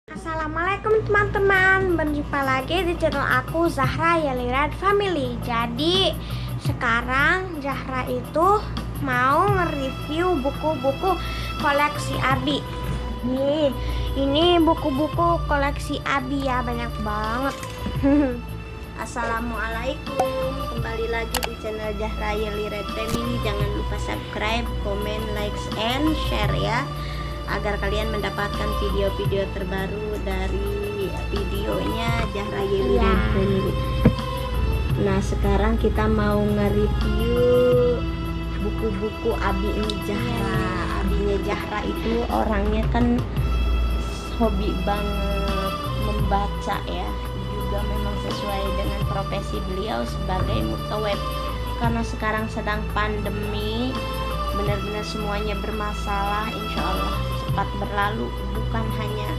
Assalamualaikum teman-teman, berjumpa lagi di channel aku Zahra Yalirat Family. Jadi sekarang Zahra itu mau nge-review buku-buku koleksi Abi. Nih, ini buku-buku koleksi Abi ya, banyak banget. Assalamualaikum, kembali lagi di channel Zahra Yalirat Family. Jangan lupa subscribe, comment, likes, and share ya, agar kalian mendapatkan video-video terbaru dari videonya Zahra Yalirat Family. Nah, sekarang kita mau nge-review buku-buku Abinya Zahra. Abinya Zahra itu orangnya kan hobi banget membaca ya. Juga memang sesuai dengan profesi beliau sebagai mutaweb. Karena sekarang sedang pandemi, benar-benar semuanya bermasalah, insya Allah cepat berlalu. Bukan hanya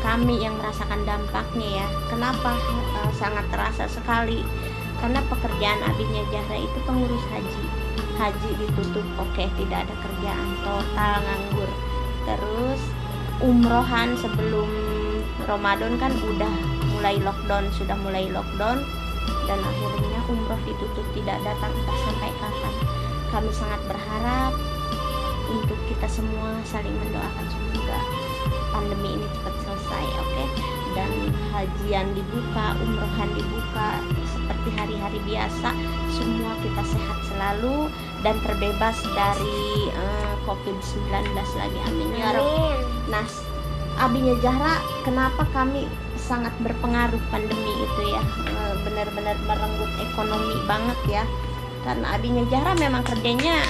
kami yang merasakan dampaknya ya. Kenapa? Sangat terasa sekali karena pekerjaan Abinya Zahra itu pengurus haji. Haji ditutup, oke, tidak ada kerjaan, total nganggur. Terus umrohan sebelum Ramadan kan sudah mulai lockdown, dan akhirnya umroh ditutup, tidak datang entah sampai kapan. Kami sangat berharap untuk kita semua saling mendoakan semoga pandemi ini cepat selesai, oke? Dan hajian dibuka, umrohan dibuka seperti hari-hari biasa. Semua kita sehat selalu dan terbebas dari COVID-19 lagi, amin ya Rabb. Nah, Abinya Zahra, kenapa kami sangat berpengaruh pandemi itu ya, benar-benar merenggut ekonomi banget ya, karena Abinya Zahra memang kerjanya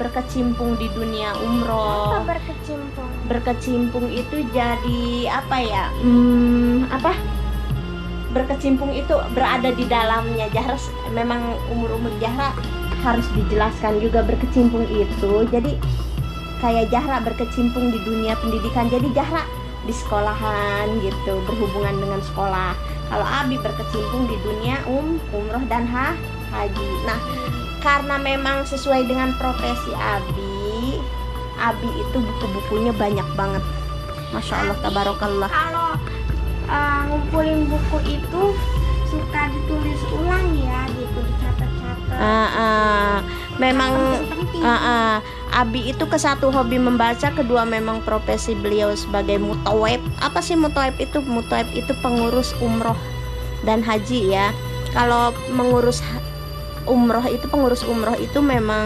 berkecimpung di dunia umroh. Apa berkecimpung? Berkecimpung itu jadi apa ya? Berkecimpung itu berada di dalamnya. Zahra memang umur Zahra harus dijelaskan juga berkecimpung itu. Jadi kayak Zahra berkecimpung di dunia pendidikan. Jadi Zahra di sekolahan gitu, berhubungan dengan sekolah. Kalau Abi berkecimpung di dunia umroh dan haji. Nah, karena memang sesuai dengan profesi Abi itu buku-bukunya banyak banget. Masya Allah, tabarakallah. Kalau ngumpulin buku itu suka ditulis ulang ya, gitu, dicatat-catat. Memang penting. Abi itu kesatu hobi membaca, kedua memang profesi beliau sebagai mutaweb. Apa sih mutaweb itu? Mutaweb itu pengurus umroh dan haji ya. Kalau mengurus pengurus umroh itu memang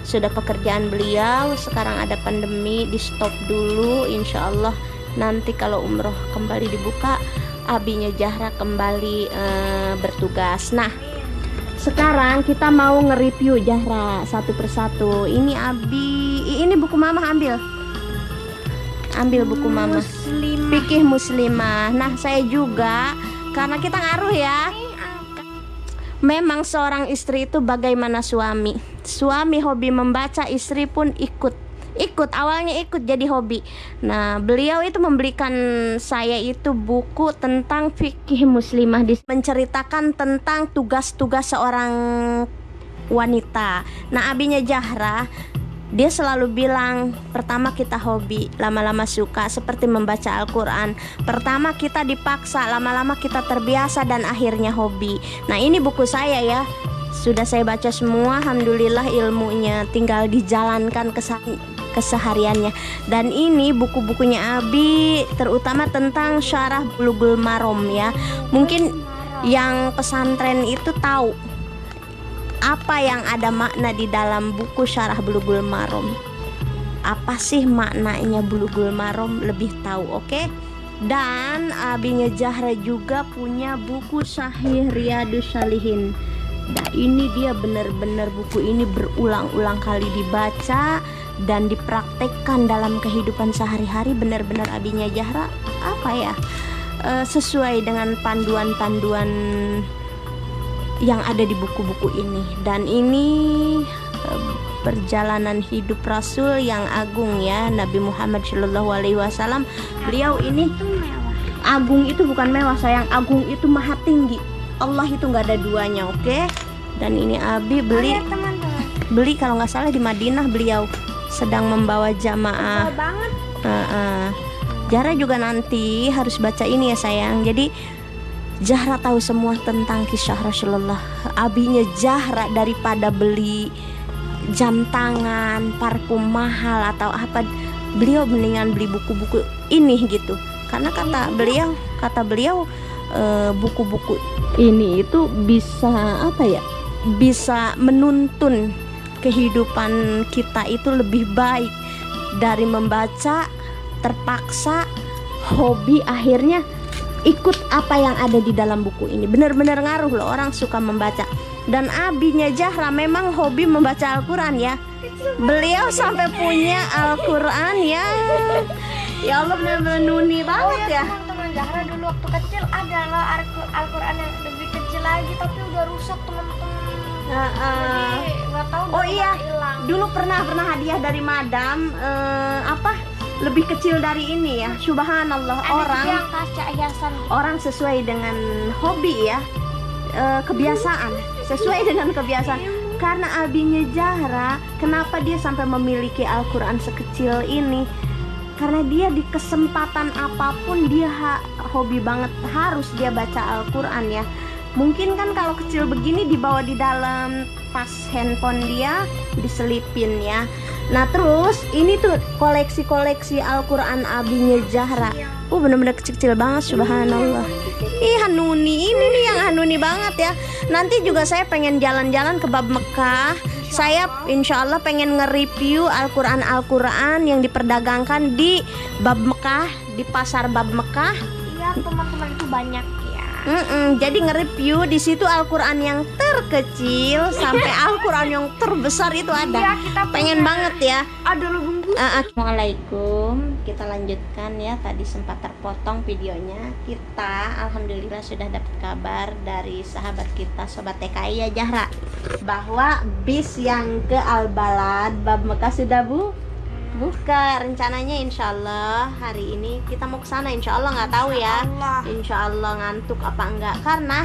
sudah pekerjaan beliau. Sekarang ada pandemi, di stop dulu. Insya Allah nanti kalau umroh kembali dibuka, Abinya Zahra kembali bertugas. Nah, sekarang kita mau nge-review Zahra satu persatu. Ini ini buku mama, ambil buku mama, Fikih Muslimah. Nah, saya juga, karena kita ngaruh ya. Memang seorang istri itu bagaimana suami hobi membaca, istri pun ikut awalnya ikut jadi hobi. Nah, beliau itu membelikan saya itu buku tentang fikih muslimah, menceritakan tentang tugas-tugas seorang wanita. Nah, Abinya Zahra dia selalu bilang, pertama kita hobi, lama-lama suka, seperti membaca Al-Quran. Pertama kita dipaksa, lama-lama kita terbiasa, dan akhirnya hobi. Nah, ini buku saya ya, sudah saya baca semua, alhamdulillah ilmunya, tinggal dijalankan kesehariannya. Dan ini buku-bukunya Abi, terutama tentang Syarah Bulughul Maram ya. Mungkin yang pesantren itu tahu apa yang ada makna di dalam buku Syarah Bulughul Maram. Apa sih maknanya Bulughul Maram, lebih tahu, oke? Dan Abinya Zahra juga punya buku Sahih Riyadhus Shalihin. Nah, ini dia benar-benar buku ini berulang-ulang kali dibaca dan dipraktekkan dalam kehidupan sehari-hari. Benar-benar Abinya Zahra sesuai dengan panduan-panduan yang ada di buku-buku ini. Dan ini perjalanan hidup Rasul yang agung ya, Nabi Muhammad SAW. Beliau ini agung, itu bukan mewah sayang, agung itu maha tinggi. Allah itu nggak ada duanya, oke? Dan ini Abi beli kalau nggak salah di Madinah, beliau sedang membawa jamaah. Zahra juga nanti harus baca ini ya sayang. Jadi Zahra tahu semua tentang kisah Rasulullah. Abinya Zahra daripada beli jam tangan, parfum mahal atau apa, beliau mendingan beli buku-buku ini gitu. Karena kata beliau buku-buku ini itu bisa apa ya? Bisa menuntun kehidupan kita itu lebih baik dari membaca terpaksa hobi akhirnya ikut apa yang ada di dalam buku ini. Benar-benar ngaruh loh orang suka membaca. Dan abinya Zahra memang hobi membaca Al-Quran ya. Beliau sampai punya Al-Quran ya. Ya Allah, benar-benar nuni banget ya. Teman-teman Zahra dulu waktu kecil adalah Al-Quran yang lebih kecil lagi tapi udah rusak teman-teman. Jadi nggak tahu. Oh iya, hilang. dulu pernah hadiah dari madam lebih kecil dari ini ya. Subhanallah, Ada yang kaca hiasan. orang sesuai dengan hobi ya, kebiasaan, sesuai dengan kebiasaan. Karena abinya Zahra, kenapa dia sampai memiliki Al-Quran sekecil ini? Karena dia di kesempatan apapun dia hobi banget, harus dia baca Al-Quran ya. Mungkin kan kalau kecil begini dibawa di dalam tas handphone dia, diselipin ya. Nah terus ini tuh koleksi Al-Quran abinya Zahra. Bener-bener kecil banget, subhanallah. Ih Hanuni, ini nih yang Hanuni banget ya. Nanti juga saya pengen jalan-jalan ke Bab Mekah. Saya insya Allah pengen nge-review Al-Quran yang diperdagangkan di Bab Mekah, di pasar Bab Mekah. Iya teman-teman, itu banyak ya. Jadi nge-review di situ Al-Quran yang terkecil sampai Al-Quran yang terbesar itu ada. Iya, kita pengen banget ya. Ada lo bungkus. Assalamualaikum. Kita lanjutkan ya. Tadi sempat terpotong videonya. Kita alhamdulillah sudah dapat kabar dari sahabat kita, sobat TKI ya Zahra, bahwa bis yang ke Al-Balad Bab Mekah sudah buka. Rencananya insya Allah hari ini kita mau ke sana, insya Allah, nggak tahu ya, insya Allah ngantuk apa enggak, karena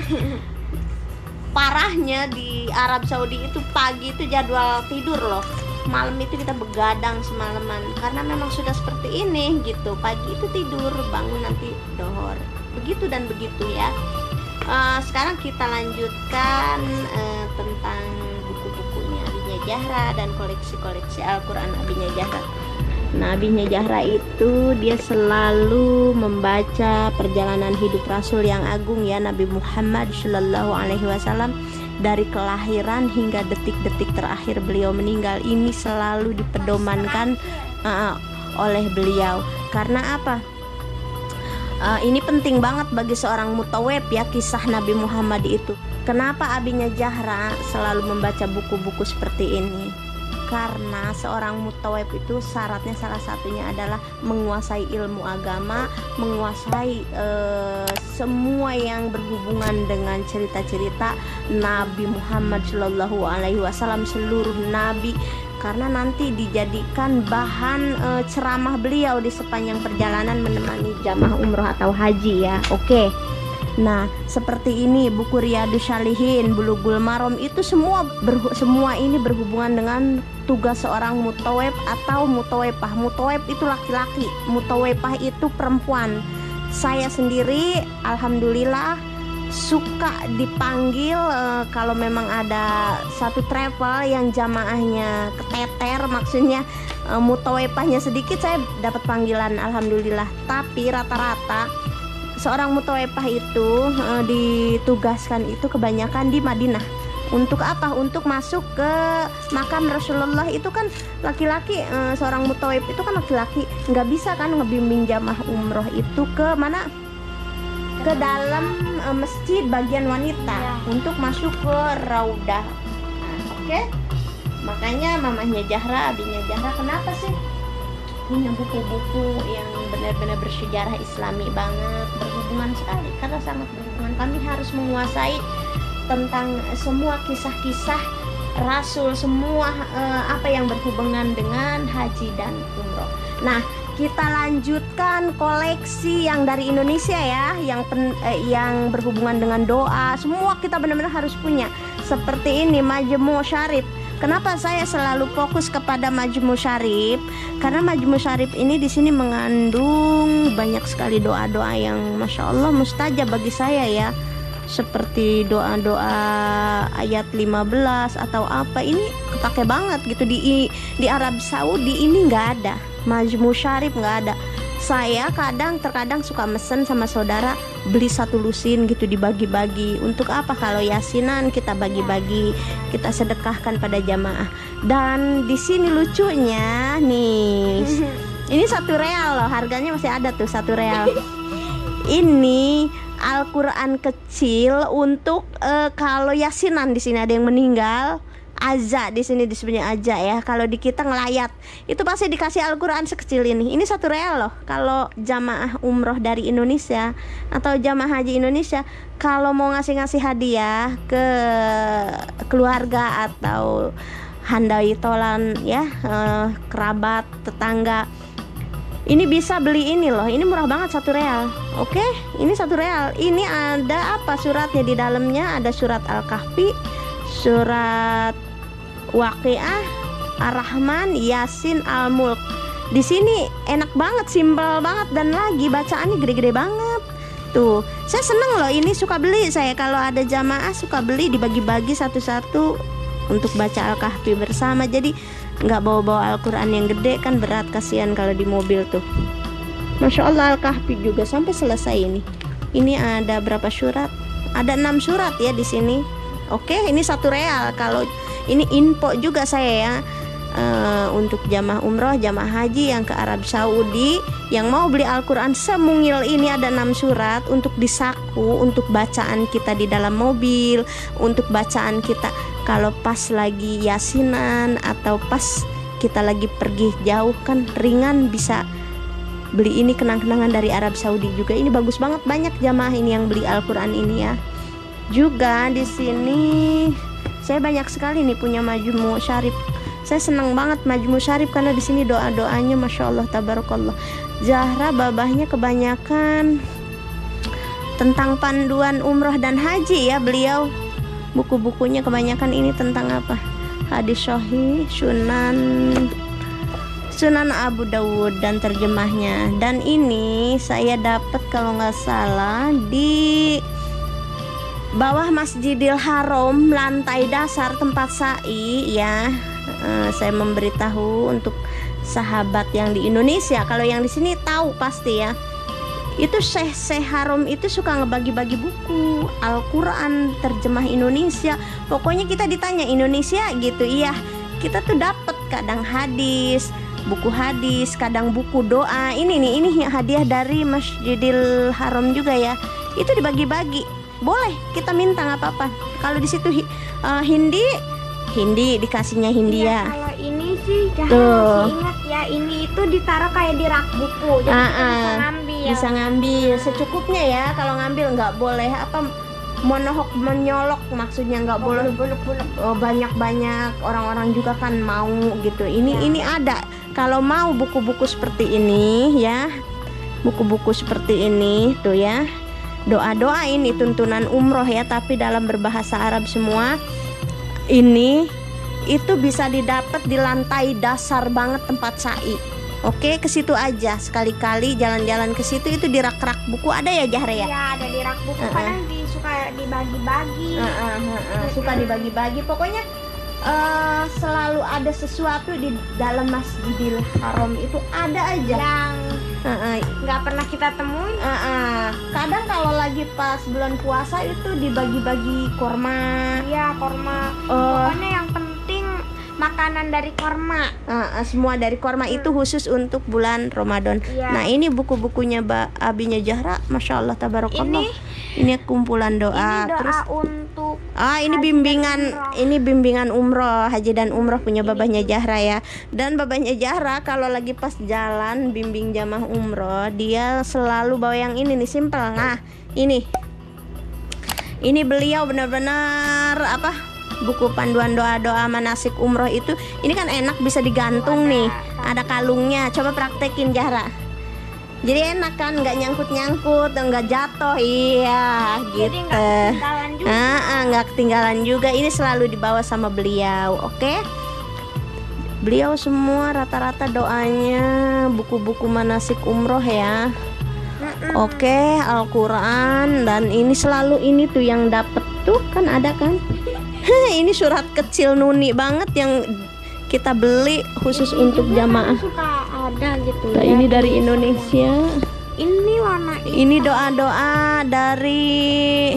parahnya di Arab Saudi itu pagi itu jadwal tidur loh, malam itu kita begadang semalaman karena memang sudah seperti ini gitu. Pagi itu tidur, bangun nanti dohor, begitu dan begitu ya. Sekarang kita lanjutkan tentang buku-bukunya abinya Zahra dan koleksi Al-Quran abinya Zahra. Nah, abinya Zahra itu dia selalu membaca perjalanan hidup Rasul yang agung ya, Nabi Muhammad Shallallahu Alaihi Wasallam, dari kelahiran hingga detik-detik terakhir beliau meninggal. Ini selalu dipedomankan oleh beliau. Karena apa? Ini penting banget bagi seorang mutaweb ya, kisah Nabi Muhammad itu. Kenapa abinya Zahra selalu membaca buku-buku seperti ini? Karena seorang mutaweb itu syaratnya salah satunya adalah menguasai ilmu agama, menguasai semua yang berhubungan dengan cerita-cerita Nabi Muhammad Shallallahu Alaihi Wasallam, seluruh nabi, karena nanti dijadikan bahan ceramah beliau di sepanjang perjalanan menemani jamaah umroh atau haji ya. Oke. Nah, seperti ini buku Riyadhus Shalihin, Bulughul Maram, itu semua ini berhubungan dengan tugas seorang mutaweb atau mutawebah. Mutaweb itu laki-laki, mutawebah itu perempuan. Saya sendiri alhamdulillah suka dipanggil kalau memang ada satu travel yang jamaahnya keteter, maksudnya mutawebahnya sedikit, saya dapat panggilan alhamdulillah. Tapi rata-rata seorang mutawebah itu ditugaskan itu kebanyakan di Madinah. Untuk apa? Untuk masuk ke makam Rasulullah. Itu kan laki-laki, seorang mutaweb itu kan laki-laki, nggak bisa kan ngebimbing jamaah umroh itu ke mana? Ke dalam masjid bagian wanita untuk masuk ke Raudah. Oke? Makanya mamahnya Zahra, abinya Zahra kenapa sih punya buku-buku yang benar-benar bersejarah Islami banget, berhubungan sekali, karena sangat berhubungan. Kami harus menguasai tentang semua kisah-kisah Rasul, semua apa yang berhubungan dengan haji dan umroh. Nah, kita lanjutkan koleksi yang dari Indonesia ya, yang berhubungan dengan doa. Semua kita benar-benar harus punya. Seperti ini Majmu' Syarif, Kenapa saya selalu fokus kepada Majmu Syarif? Karena Majmu Syarif ini di sini mengandung banyak sekali doa-doa yang masya Allah mustajab bagi saya ya. Seperti doa-doa ayat 15 atau apa, ini kepake banget gitu di Arab Saudi. Ini nggak ada Majmu Syarif, nggak ada. Saya terkadang suka mesen sama saudara beli satu lusin gitu dibagi-bagi. Untuk apa? Kalau yasinan kita bagi-bagi, kita sedekahkan pada jamaah. Dan di sini lucunya nih, ini 1 real loh, harganya masih ada tuh 1 real. Ini Al-Quran kecil untuk kalau yasinan di sini ada yang meninggal. Aza di sini disebutnya aja ya. Kalau di kita ngelayat itu pasti dikasih Al-Quran sekecil ini. Ini 1 real loh. Kalau jamaah umroh dari Indonesia atau jamaah haji Indonesia, kalau mau ngasih hadiah ke keluarga atau handai tolan ya, kerabat, tetangga, ini bisa beli ini loh. Ini murah banget 1 real. Oke, ini 1 real. Ini ada apa suratnya di dalamnya? Ada surat Al-Kahfi, surat Waqiah, Ar-Rahman, Yasin, Al-Mulk. Di sini enak banget, simpel banget, dan lagi bacaannya gede-gede banget. Tuh, saya seneng loh, ini suka beli saya. Kalau ada jamaah suka beli, dibagi-bagi satu-satu untuk baca Al-Kahfi bersama. Jadi nggak bawa-bawa Al-Quran yang gede, kan berat, kasihan kalau di mobil tuh. Masya Allah, Al-Kahfi juga sampai selesai ini. Ini ada berapa surat? Ada 6 surat ya di sini. Oke, ini 1 real. Kalau ini info juga saya ya, untuk jamaah umroh, jamaah haji yang ke Arab Saudi yang mau beli Al-Quran semungil ini, ada 6 surat untuk disaku, untuk bacaan kita di dalam mobil, untuk bacaan kita kalau pas lagi yasinan atau pas kita lagi pergi jauh, kan ringan, bisa beli ini kenang-kenangan dari Arab Saudi juga. Ini bagus banget, banyak jamaah ini yang beli Al-Quran ini ya. Juga di sini saya banyak sekali nih punya Majmu Syarif. Saya senang banget Majmu Syarif karena di sini doa-doanya masya Allah tabarakallah. Zahra babahnya kebanyakan tentang panduan umroh dan haji ya beliau. Buku-bukunya kebanyakan ini tentang apa? Hadis sahih, Sunan Abu Dawud dan terjemahnya. Dan ini saya dapat kalau nggak salah di bawah Masjidil Haram, lantai dasar tempat sa'i ya. Saya memberitahu untuk sahabat yang di Indonesia, kalau yang di sini tahu pasti ya. Itu Syekh Haram itu suka ngebagi-bagi buku Al-Quran terjemah Indonesia. Pokoknya kita ditanya Indonesia gitu, iya. Kita tuh dapat kadang hadis, buku hadis, kadang buku doa. Ini hadiah dari Masjidil Haram juga ya. Itu dibagi-bagi. Boleh kita minta nggak apa-apa. Kalau di situ Hindi dikasihnya Hindia. Ya, kalau ini sih masih ingat ya, ini itu ditaruh kayak di rak buku, jadi kita bisa ngambil. Bisa ngambil secukupnya ya. Kalau ngambil nggak boleh apa menyolok, maksudnya nggak boleh banyak-banyak. Orang-orang juga kan mau gitu. Ini ada. Kalau mau buku-buku seperti ini ya, buku-buku seperti ini tuh ya. Doa-doa ini tuntunan umroh ya, tapi dalam berbahasa Arab semua. Ini itu bisa didapat di lantai dasar banget tempat sa'i. Oke, ke situ aja sekali-kali jalan-jalan ke situ. Itu di rak-rak buku ada ya Zahra ya? Iya, ada di rak buku. Kadang suka dibagi-bagi. Suka dibagi-bagi. Pokoknya selalu ada sesuatu di dalam Masjidil Haram itu ada aja yang nggak pernah kita temuin. Kadang kalau lagi pas bulan puasa itu dibagi-bagi korma. Iya, korma. Pokoknya yang penting makanan dari korma. Semua dari korma itu khusus untuk bulan Ramadan. Iya. Nah ini buku-bukunya abinya Zahra, masya Allah tabarakallah. Ini kumpulan doa. Ini doa terus untuk ini bimbingan umroh, haji dan umroh punya babahnya Zahra ya. Dan babahnya Zahra kalau lagi pas jalan bimbing jamaah umroh, dia selalu bawa yang ini nih, simple. Nah ini beliau benar-benar apa, buku panduan doa-doa manasik umroh itu. Ini kan enak, bisa digantung nih, ada kalungnya. Coba praktekin Zahra. Jadi enak kan, nggak nyangkut-nyangkut, nggak jatuh, iya Jadi gitu. nggak ketinggalan juga. Nggak ketinggalan juga. Ini selalu dibawa sama beliau, oke? Beliau semua rata-rata doanya buku-buku manasik umroh ya. Oke, Al-Quran. Dan ini selalu ini tuh yang dapet tuh kan ada kan. Ini surat kecil Nuni banget yang kita beli khusus untuk jamaah. Suka ada gitu. Nah, ya, ini dari di Indonesia. Ini warna Ini doa-doa dari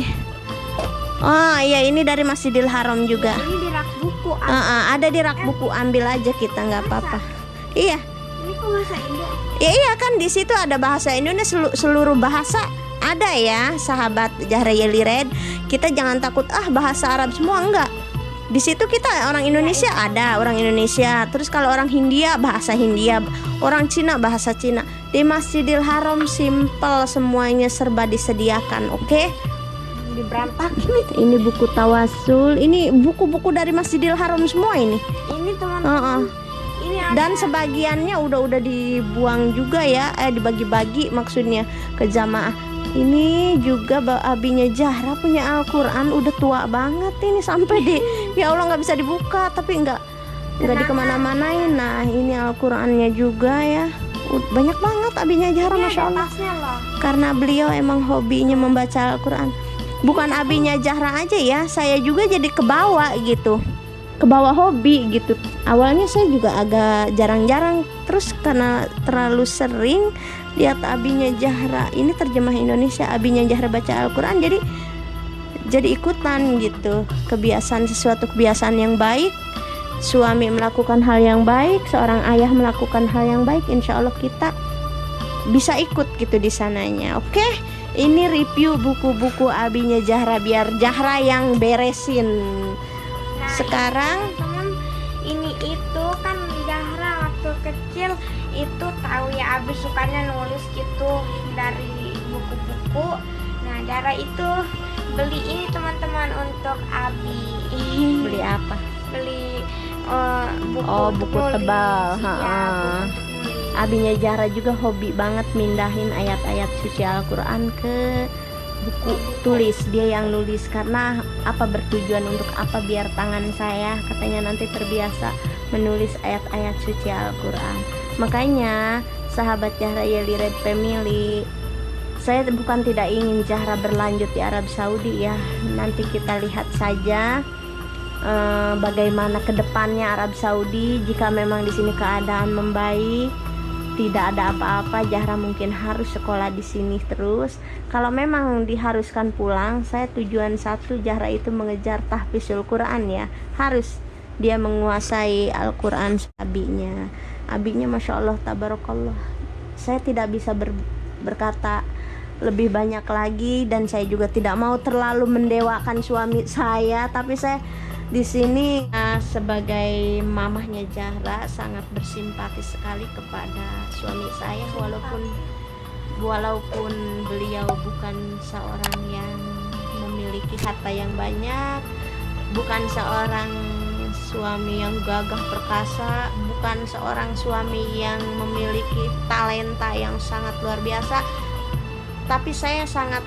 oh iya, ini dari Masjidil Haram juga. ini di rak buku. Ada di rak buku, ambil aja kita, nggak apa-apa. Iya. Ini kok bahasa Indo? Ya iya kan, di situ ada bahasa Indonesia, seluruh bahasa ada ya, sahabat Zahra Yeli Red. Kita jangan takut bahasa Arab semua, enggak. Di situ kita orang Indonesia ada orang Indonesia. Terus kalau orang Hindia bahasa Hindia, orang Cina bahasa Cina. Di Masjidil Haram simple, semuanya serba disediakan, oke? Diberantakin. Ini buku tawasul, ini buku-buku dari Masjidil Haram semua ini. Ini teman-teman. Ini ada. Dan sebagiannya udah dibuang juga ya, dibagi-bagi maksudnya ke jamaah. Ini juga abinya Zahra punya Al-Quran, udah tua banget ini, sampai di ya Allah nggak bisa dibuka, tapi nggak dikemana-manain. Nah ini Al-Qurannya juga ya, banyak banget abinya Zahra, Ini masya ada Allah. tasnya loh. Karena beliau emang hobinya membaca Al-Quran. Bukan abinya Zahra aja ya, saya juga jadi kebawa gitu, kebawa hobi gitu. Awalnya saya juga agak jarang-jarang, terus karena terlalu sering lihat abinya Zahra, ini terjemah Indonesia, abinya Zahra baca Al-Quran, jadi ikutan gitu. Sesuatu kebiasaan yang baik, suami melakukan hal yang baik, seorang ayah melakukan hal yang baik, insya Allah kita bisa ikut gitu di sananya. Oke, ini review buku-buku abinya Zahra, biar Zahra yang beresin. Nah, Sekarang teman, ini itu kan Zahra waktu kecil itu tahu ya, Abi sukanya nulis gitu dari buku-buku. Nah, Zahra itu beli ini teman-teman untuk Abi. beli apa? Beli buku Oh, untuk buku nulis. tebal. Iya, buku untuk nulis. Abinya Zahra juga hobi banget mindahin ayat-ayat suci Al-Quran ke buku tulis. Dia yang nulis, karena bertujuan untuk apa, biar tangan saya katanya nanti terbiasa menulis ayat-ayat suci Al-Quran. Makanya sahabat Zahra Yeli Red Family, saya bukan tidak ingin Zahra berlanjut di Arab Saudi ya. Nanti kita lihat saja bagaimana kedepannya Arab Saudi. Jika memang di sini keadaan membaik, tidak ada apa-apa, Zahra mungkin harus sekolah di sini terus. Kalau memang diharuskan pulang, saya tujuan satu Zahra itu mengejar tahfizul Quran ya. Harus dia menguasai Al-Quran abinya. Abinya masya Allah tabarakallah. Saya tidak bisa berkata lebih banyak lagi, dan saya juga tidak mau terlalu mendewakan suami saya. Tapi saya di sini sebagai mamahnya Zahra sangat bersimpati sekali kepada suami saya, walaupun beliau bukan seorang yang memiliki harta yang banyak, bukan seorang suami yang gagah perkasa, bukan seorang suami yang memiliki talenta yang sangat luar biasa, tapi saya sangat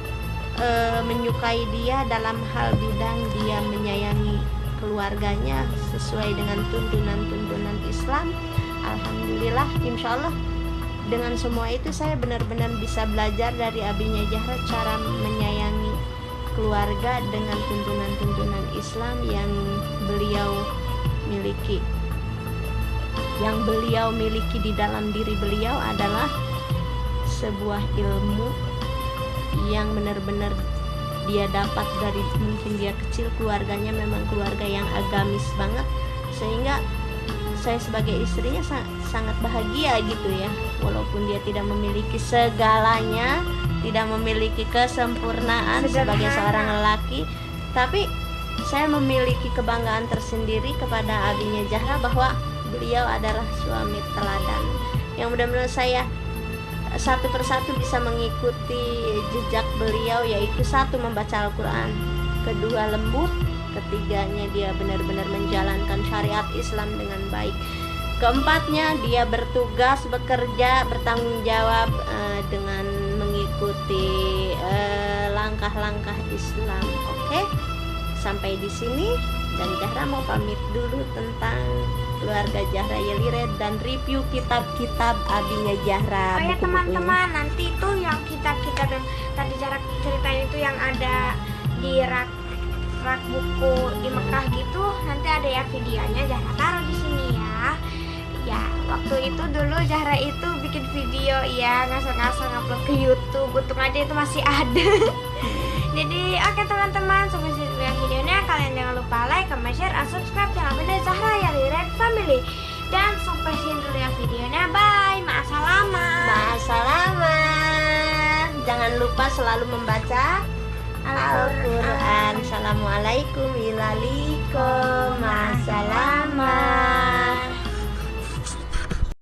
menyukai dia dalam hal bidang dia menyayangi keluarganya sesuai dengan tuntunan Islam. Alhamdulillah, insya Allah dengan semua itu saya benar-benar bisa belajar dari abinya Zahra cara menyayangi keluarga dengan tuntunan Islam yang beliau miliki. Yang beliau miliki di dalam diri beliau adalah sebuah ilmu yang benar-benar dia dapat dari mungkin dia kecil, keluarganya memang keluarga yang agamis banget, sehingga saya sebagai istrinya sangat bahagia gitu ya. Walaupun dia tidak memiliki segalanya, tidak memiliki kesempurnaan sebagai seorang lelaki, tapi saya memiliki kebanggaan tersendiri kepada abinya Zahra bahwa beliau adalah suami teladan yang benar-benar saya satu persatu bisa mengikuti jejak beliau, yaitu satu, membaca Al-Quran, kedua lembut, ketiganya dia benar-benar menjalankan syariat Islam dengan baik, keempatnya, dia bertugas, bekerja, bertanggung jawab dengan mengikuti langkah-langkah Islam. Oke, sampai di sini, dan Zahra mau pamit dulu tentang keluarga Zahra Yelired dan review kitab-kitab abinya Zahra. Oh ya buku-bukunya. teman-teman, nanti itu yang kita dan tadi Zahra ceritain itu yang ada di rak buku di Mekah gitu, nanti ada ya videonya, Zahra taruh di sini ya. Ya, waktu itu dulu Zahra itu bikin video ya, ngasal-ngasal ngupload ke YouTube, untung aja itu masih ada. Jadi oke teman-teman, sampai sini lihat videonya. Kalian jangan lupa like, comment, share, and subscribe channel Bunda Zahra Yelired Family. Dan sampai sini dulu ya videonya. Bye, ma'asalama. Jangan lupa selalu membaca Al-Quran. Assalamualaikum warahmatullahi wabarakatuh.